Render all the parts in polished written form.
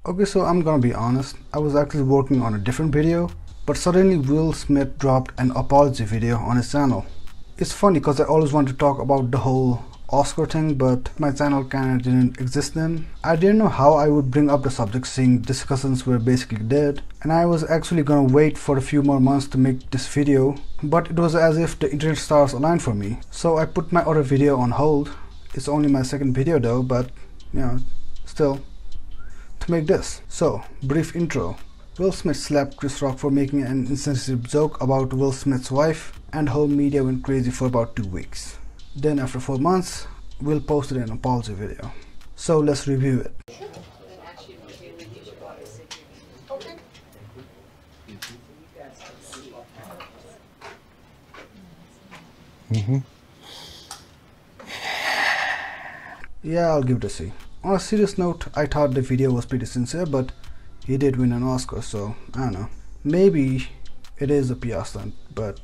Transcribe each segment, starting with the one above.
Okay, so I'm gonna be honest, I was actually working on a different video, but suddenly Will Smith dropped an apology video on his channel. It's funny because I always wanted to talk about the whole Oscar thing, but my channel kinda didn't exist then. I didn't know how I would bring up the subject seeing discussions were basically dead, and I was actually gonna wait for a few more months to make this video, but it was as if the internet stars aligned for me. So I put my other video on hold. It's only my second video though, but still, to make this. So, brief intro. Will Smith slapped Chris Rock for making an insensitive joke about Will Smith's wife, and whole media went crazy for about 2 weeks. Then after 4 months, Will posted an apology video. So let's review it. Yeah, I'll give it a C. On a serious note, I thought the video was pretty sincere, but he did win an Oscar, so I don't know. Maybe it is a PR stunt, but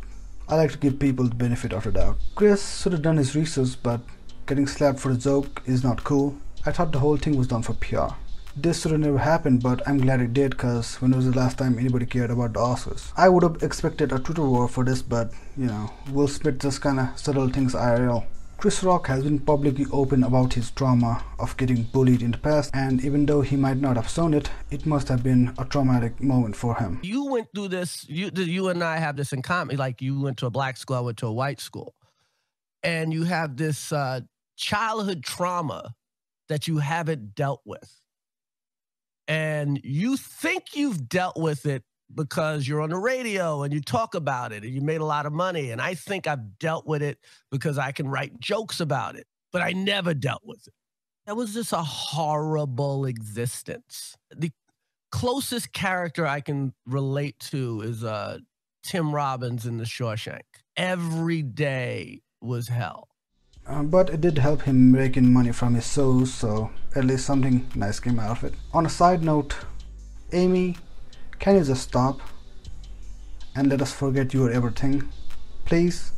I like to give people the benefit of the doubt. Chris should have done his research, but getting slapped for a joke is not cool. I thought the whole thing was done for PR. This should have never happened, but I'm glad it did, cause when was the last time anybody cared about the Oscars? I would have expected a Twitter war for this, but Will Smith just kinda settled things IRL. Chris Rock has been publicly open about his trauma of getting bullied in the past, and even though he might not have shown it, it must have been a traumatic moment for him. You went through this, you and I have this in common, like you went to a black school, I went to a white school, and you have this childhood trauma that you haven't dealt with. And you think you've dealt with it because you're on the radio and you talk about it and you made a lot of money. And I think I've dealt with it because I can write jokes about it, but I never dealt with it. That was just a horrible existence. The closest character I can relate to is Tim Robbins in The Shawshank. Every day was hell. But it did help him rake in money from his shows, so at least something nice came out of it. On a side note, Amy, can you just stop and let us forget you were everything, please?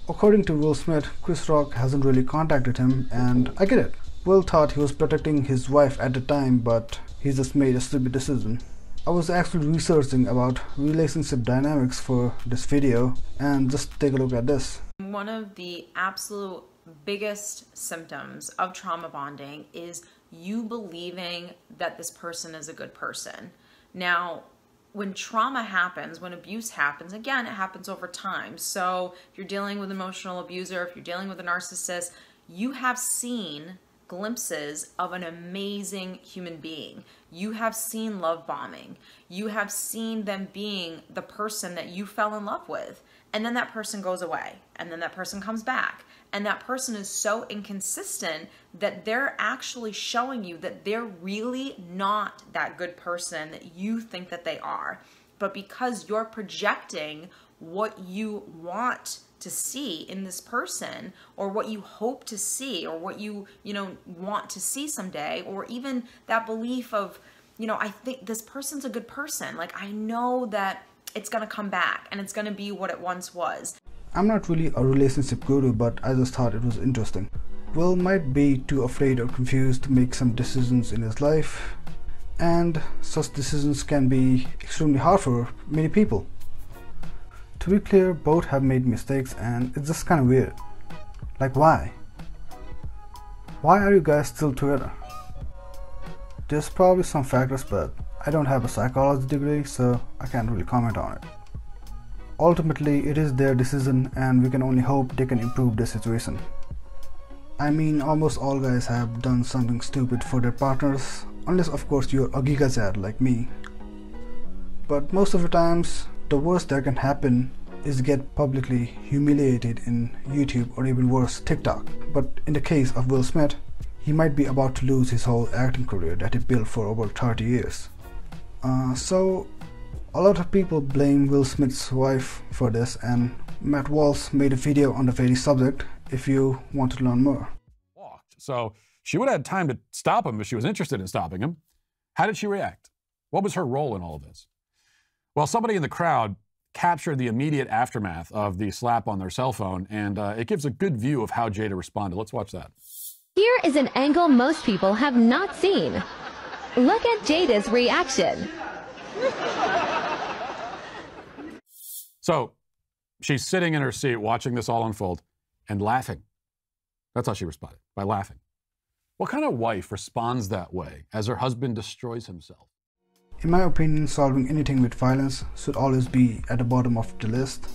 According to Will Smith, Chris Rock hasn't really contacted him, and I get it. Will thought he was protecting his wife at the time, but he just made a stupid decision. I was actually researching about relationship dynamics for this video, and just take a look at this. One of the absolute biggest symptoms of trauma bonding is you believing that this person is a good person. Now, when trauma happens, when abuse happens, again, it happens over time. So if you're dealing with an emotional abuser, if you're dealing with a narcissist, you have seen glimpses of an amazing human being. You have seen love bombing. You have seen them being the person that you fell in love with. And then that person goes away, and then that person comes back. And that person is so inconsistent that they're actually showing you that they're really not that good person that you think that they are. But because you're projecting what you want to see in this person, or what you hope to see, or what you want to see someday, or even that belief of, I think this person's a good person. Like, I know that it's gonna come back and it's gonna be what it once was. I'm not really a relationship guru, but I just thought it was interesting. Will might be too afraid or confused to make some decisions in his life, and such decisions can be extremely hard for many people. To be clear, both have made mistakes, and it's just kind of weird. Like, why? Why are you guys still together? There's probably some factors, but I don't have a psychology degree, so I can't really comment on it. Ultimately, it is their decision, and we can only hope they can improve the situation. I mean, almost all guys have done something stupid for their partners, unless of course you're a gigachad like me. But most of the times, the worst that can happen is get publicly humiliated in YouTube, or even worse, TikTok. But in the case of Will Smith, he might be about to lose his whole acting career that he built for over 30 years. So a lot of people blame Will Smith's wife for this, and Matt Walsh made a video on the very subject if you want to learn more. So she would have had time to stop him if she was interested in stopping him. How did she react? What was her role in all of this? Well, somebody in the crowd captured the immediate aftermath of the slap on their cell phone, and it gives a good view of how Jada responded. Let's watch that. Here is an angle most people have not seen. Look at Jada's reaction. So she's sitting in her seat watching this all unfold and laughing. That's how she responded, by laughing. What kind of wife responds that way as her husband destroys himself? In my opinion, solving anything with violence should always be at the bottom of the list.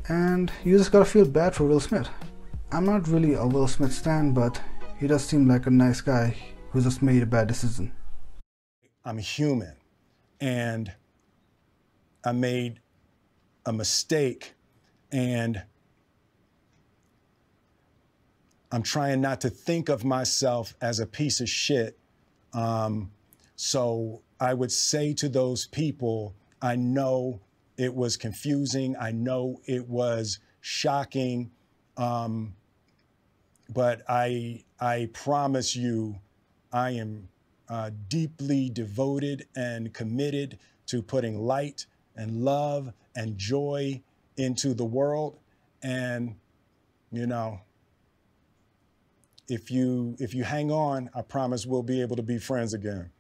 And you just gotta feel bad for Will Smith. I'm not really a Will Smith stan, but he does seem like a nice guy who just made a bad decision. I'm human, and I made a mistake, and I'm trying not to think of myself as a piece of shit. So I would say to those people, I know it was confusing, I know it was shocking, but I promise you, I am deeply devoted and committed to putting light and love and joy into the world. And, you know, if you hang on, I promise we'll be able to be friends again.